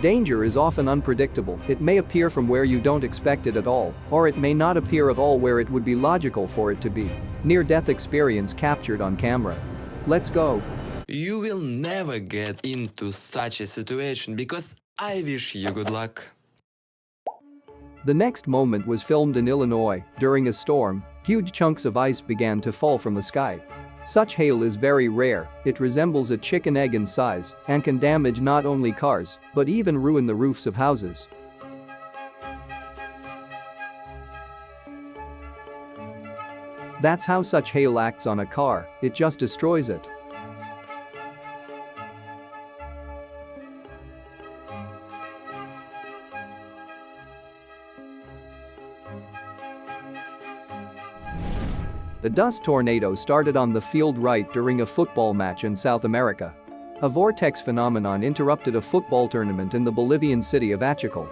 Danger is often unpredictable. It may appear from where you don't expect it at all, or it may not appear at all where it would be logical for it to be. Near-death experience captured on camera. Let's go. You will never get into such a situation because I wish you good luck. The next moment was filmed in Illinois. During a storm, huge chunks of ice began to fall from the sky. Such hail is very rare. It resembles a chicken egg in size and can damage not only cars but even ruin the roofs of houses. That's how such hail acts on a car, it just destroys it. The dust tornado started on the field right during a football match in South America. A vortex phenomenon interrupted a football tournament in the Bolivian city of Achical.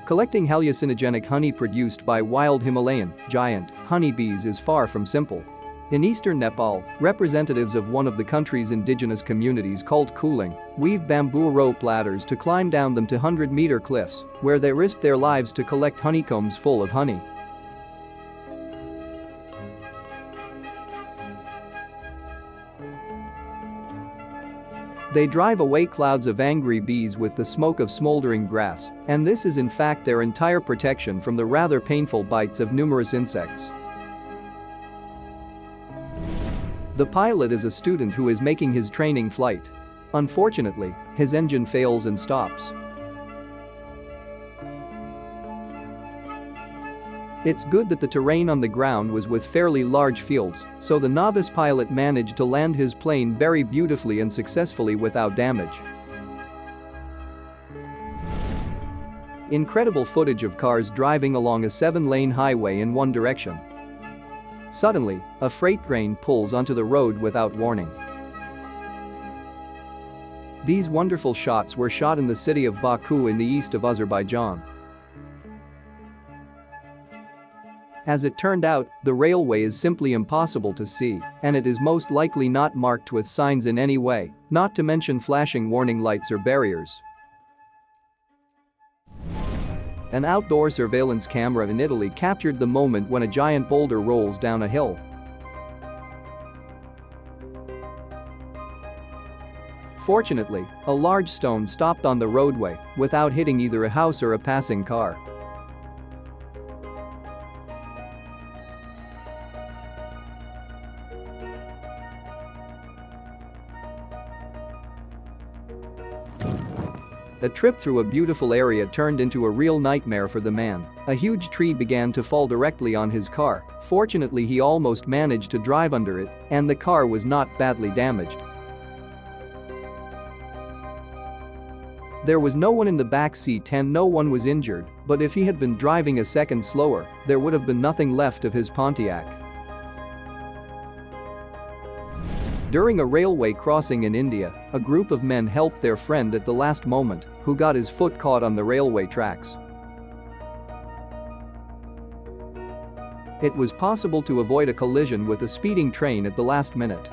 Collecting hallucinogenic honey produced by wild Himalayan giant honeybees is far from simple. In eastern Nepal, representatives of one of the country's indigenous communities called Kuling weave bamboo rope ladders to climb down them to 100-meter cliffs, where they risk their lives to collect honeycombs full of honey. They drive away clouds of angry bees with the smoke of smoldering grass, and this is in fact their entire protection from the rather painful bites of numerous insects. The pilot is a student who is making his training flight. Unfortunately, his engine fails and stops. It's good that the terrain on the ground was with fairly large fields, so the novice pilot managed to land his plane very beautifully and successfully without damage. Incredible footage of cars driving along a 7-lane highway in one direction. Suddenly, a freight train pulls onto the road without warning. These wonderful shots were shot in the city of Baku in the east of Azerbaijan. As it turned out, the railway is simply impossible to see, and it is most likely not marked with signs in any way, not to mention flashing warning lights or barriers. An outdoor surveillance camera in Italy captured the moment when a giant boulder rolls down a hill. Fortunately, a large stone stopped on the roadway without hitting either a house or a passing car. A trip through a beautiful area turned into a real nightmare for the man. A huge tree began to fall directly on his car. Fortunately, he almost managed to drive under it, and the car was not badly damaged. There was no one in the back seat and no one was injured, but if he had been driving a second slower, there would have been nothing left of his Pontiac. During a railway crossing in India, a group of men helped their friend at the last moment, who got his foot caught on the railway tracks. It was possible to avoid a collision with a speeding train at the last minute.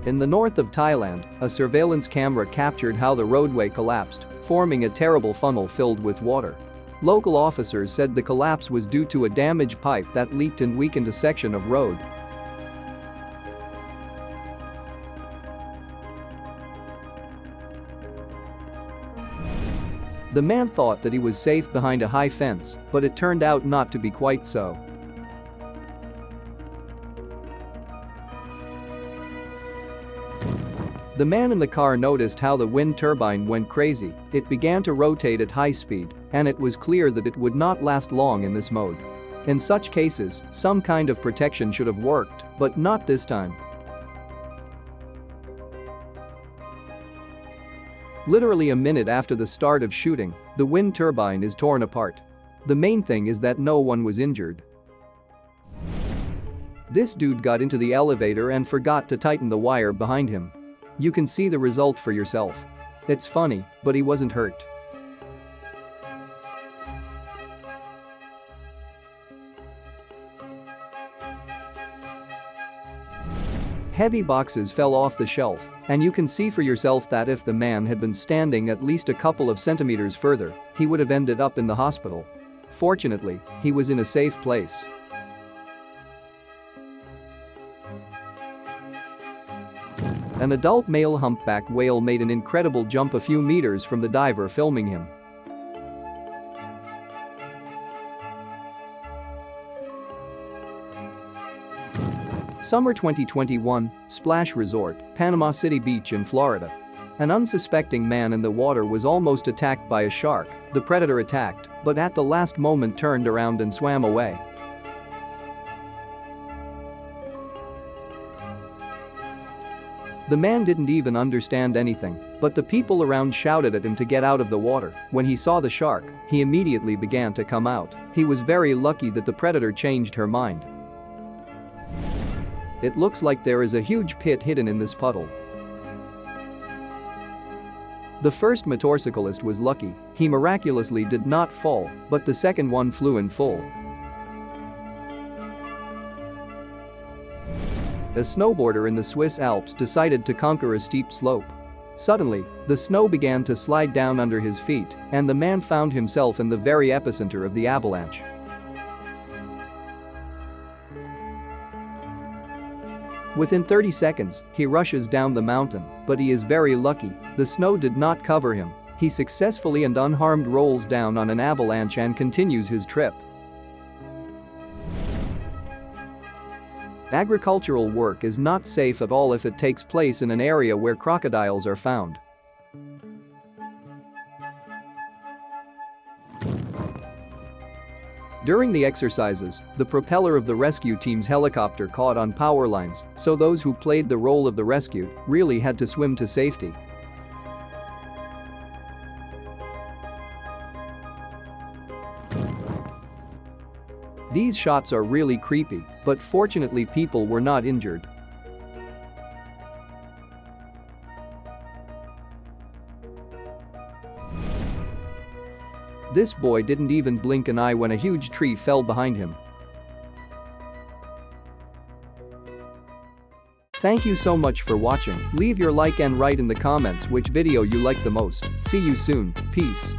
In the north of Thailand, a surveillance camera captured how the roadway collapsed, forming a terrible funnel filled with water. Local officers said the collapse was due to a damaged pipe that leaked and weakened a section of road. The man thought that he was safe behind a high fence, but it turned out not to be quite so. The man in the car noticed how the wind turbine went crazy. It began to rotate at high speed, and it was clear that it would not last long in this mode. In such cases, some kind of protection should have worked, but not this time. Literally a minute after the start of shooting, the wind turbine is torn apart. The main thing is that no one was injured. This dude got into the elevator and forgot to tighten the wire behind him. You can see the result for yourself. It's funny, but he wasn't hurt. Heavy boxes fell off the shelf, and you can see for yourself that if the man had been standing at least a couple of centimeters further, he would have ended up in the hospital. Fortunately, he was in a safe place. An adult male humpback whale made an incredible jump a few meters from the diver filming him. Summer 2021, Splash Resort, Panama City Beach in Florida. An unsuspecting man in the water was almost attacked by a shark. The predator attacked, but at the last moment turned around and swam away. The man didn't even understand anything, but the people around shouted at him to get out of the water. When he saw the shark, he immediately began to come out. He was very lucky that the predator changed her mind. It looks like there is a huge pit hidden in this puddle. The first motorcyclist was lucky, he miraculously did not fall, but the second one flew in full. A snowboarder in the Swiss Alps decided to conquer a steep slope. Suddenly, the snow began to slide down under his feet, and the man found himself in the very epicenter of the avalanche. Within 30 seconds, he rushes down the mountain, but he is very lucky, the snow did not cover him. He successfully and unharmed rolls down on an avalanche and continues his trip. Agricultural work is not safe at all if it takes place in an area where crocodiles are found. During the exercises, the propeller of the rescue team's helicopter caught on power lines, so those who played the role of the rescued really had to swim to safety. These shots are really creepy, but fortunately people were not injured. This boy didn't even blink an eye when a huge tree fell behind him. Thank you so much for watching. Leave your like and write in the comments which video you like the most. See you soon. Peace.